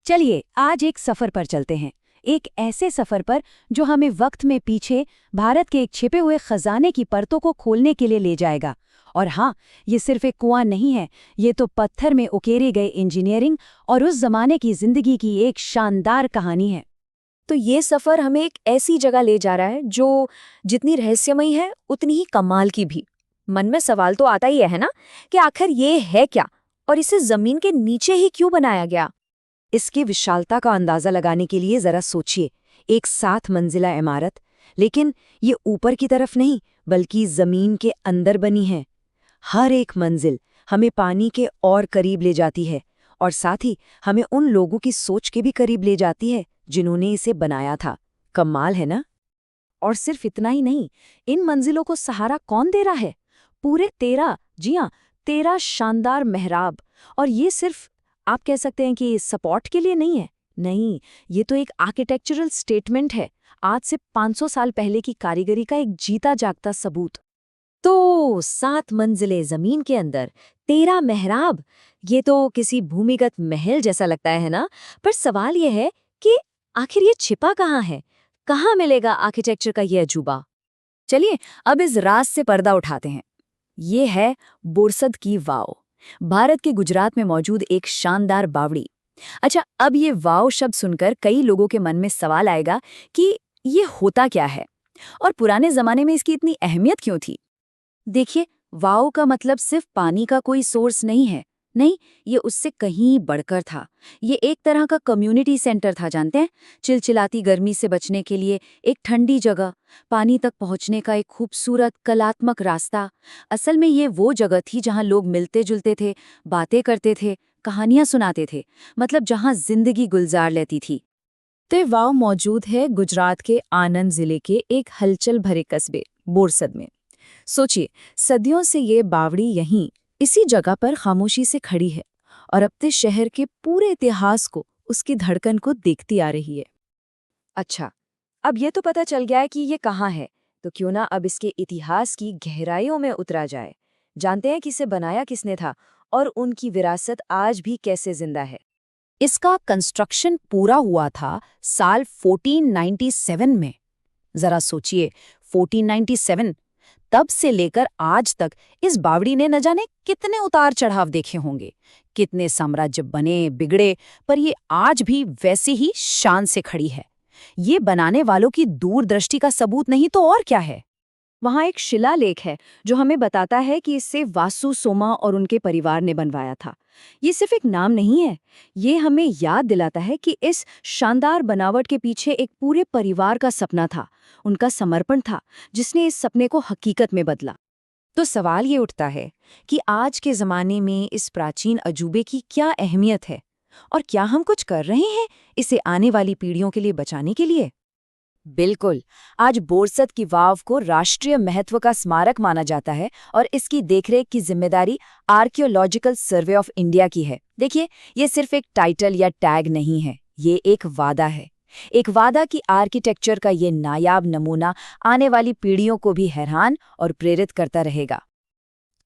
चलिए आज एक सफर पर चलते हैं। एक ऐसे सफर पर जो हमें वक्त में पीछे भारत के एक छिपे हुए खजाने की परतों को खोलने के लिए ले जाएगा। और हाँ, ये सिर्फ एक कुआं नहीं है, ये तो पत्थर में उकेरे गए इंजीनियरिंग और उस जमाने की जिंदगी की एक शानदार कहानी है। तो ये सफर हमें एक ऐसी जगह ले जा रहा है जो जितनी रहस्यमयी है उतनी ही कमाल की भी। मन में सवाल तो आता ही है ना, कि आखिर ये है क्या और इसे जमीन के नीचे ही क्यों बनाया गया। इसकी विशालता का अंदाजा लगाने के लिए जरा सोचिए, एक 7 मंजिला इमारत, लेकिन ये ऊपर की तरफ नहीं बल्कि जमीन के अंदर बनी है। हर एक मंजिल हमें पानी के और करीब ले जाती है और साथ ही हमें उन लोगों की सोच के भी करीब ले जाती है जिन्होंने इसे बनाया था। कमाल है ना। और सिर्फ इतना ही नहीं, इन मंजिलों को सहारा कौन दे रहा है? पूरे 13, जी हाँ, 13 शानदार मेहराब। और ये सिर्फ आप कह सकते हैं कि सपोर्ट के लिए नहीं है। नहीं, ये तो एक आर्किटेक्चरल स्टेटमेंट है, आज से 500 साल पहले की कारीगरी का एक जीता जागता सबूत। तो 7 मंजिलें जमीन के अंदर, 13 मेहराब, ये तो किसी भूमिगत महल जैसा लगता है ना। पर सवाल ये है कि आखिर ये छिपा कहाँ है? कहाँ मिलेगा आर्किटेक्चर का ये अजूबा? चलिए अब इस राज से पर्दा उठाते हैं। ये है बोरसद की वाव, भारत के गुजरात में मौजूद एक शानदार बावड़ी। अच्छा, अब ये वाव शब्द सुनकर कई लोगों के मन में सवाल आएगा कि ये होता क्या है और पुराने जमाने में इसकी इतनी अहमियत क्यों थी। देखिए, वाव का मतलब सिर्फ पानी का कोई सोर्स नहीं है। नहीं, ये उससे कहीं बढ़कर था। ये एक तरह का कम्युनिटी सेंटर था, जानते हैं? चिलचिलाती गर्मी से बचने के लिए एक ठंडी जगह, पानी तक पहुंचने का एक खूबसूरत कलात्मक रास्ता। असल में ये वो जगह थी जहां लोग मिलते जुलते थे, बातें करते थे, कहानियां सुनाते थे, मतलब जहां जिंदगी गुलजार लेती थी। तो ये वाव मौजूद है गुजरात के आनंद जिले के एक हलचल भरे कस्बे बोरसद में। सोचिए, सदियों से ये बावड़ी यहीं इसी जगह पर खामोशी से खड़ी है और अपने शहर के पूरे इतिहास को, उसकी धड़कन को देखती आ रही है। अच्छा, अब ये तो पता चल गया है कि ये कहाँ है, तो क्यों ना अब इसके इतिहास की गहराइयों में उतरा जाए। जानते हैं कि इसे बनाया किसने था और उनकी विरासत आज भी कैसे जिंदा है। इसका कंस्ट्रक्शन पूरा हुआ था साल 1497 में। जरा सोचिए, 1497, तब से लेकर आज तक इस बावड़ी ने न जाने कितने उतार चढ़ाव देखे होंगे, कितने साम्राज्य बने बिगड़े, पर ये आज भी वैसे ही शान से खड़ी है। ये बनाने वालों की दूरदृष्टि का सबूत नहीं तो और क्या है। वहाँ एक शिलालेख है जो हमें बताता है कि इसे वासु सोमा और उनके परिवार ने बनवाया था। ये सिर्फ एक नाम नहीं है, ये हमें याद दिलाता है कि इस शानदार बनावट के पीछे एक पूरे परिवार का सपना था, उनका समर्पण था, जिसने इस सपने को हकीकत में बदला। तो सवाल ये उठता है कि आज के ज़माने में इस प्राचीन अजूबे की क्या अहमियत है और क्या हम कुछ कर रहे हैं इसे आने वाली पीढ़ियों के लिए बचाने के लिए? बिल्कुल, आज बोरसद की वाव को राष्ट्रीय महत्व का स्मारक माना जाता है और इसकी देखरेख की जिम्मेदारी आर्कियोलॉजिकल सर्वे ऑफ इंडिया की है। देखिए, ये सिर्फ एक टाइटल या टैग नहीं है, ये एक वादा है। एक वादा कि आर्किटेक्चर का ये नायाब नमूना आने वाली पीढ़ियों को भी हैरान और प्रेरित करता रहेगा।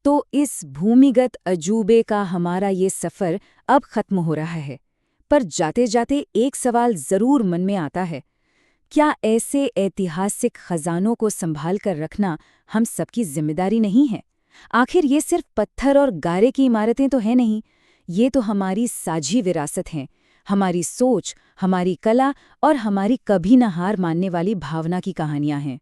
तो इस भूमिगत अजूबे का हमारा ये सफ़र अब खत्म हो रहा है, पर जाते जाते एक सवाल ज़रूर मन में आता है, क्या ऐसे ऐतिहासिक खजानों को संभाल कर रखना हम सबकी जिम्मेदारी नहीं है? आखिर ये सिर्फ पत्थर और गारे की इमारतें तो हैं नहीं, ये तो हमारी साझी विरासत हैं, हमारी सोच, हमारी कला और हमारी कभी न हार मानने वाली भावना की कहानियां हैं।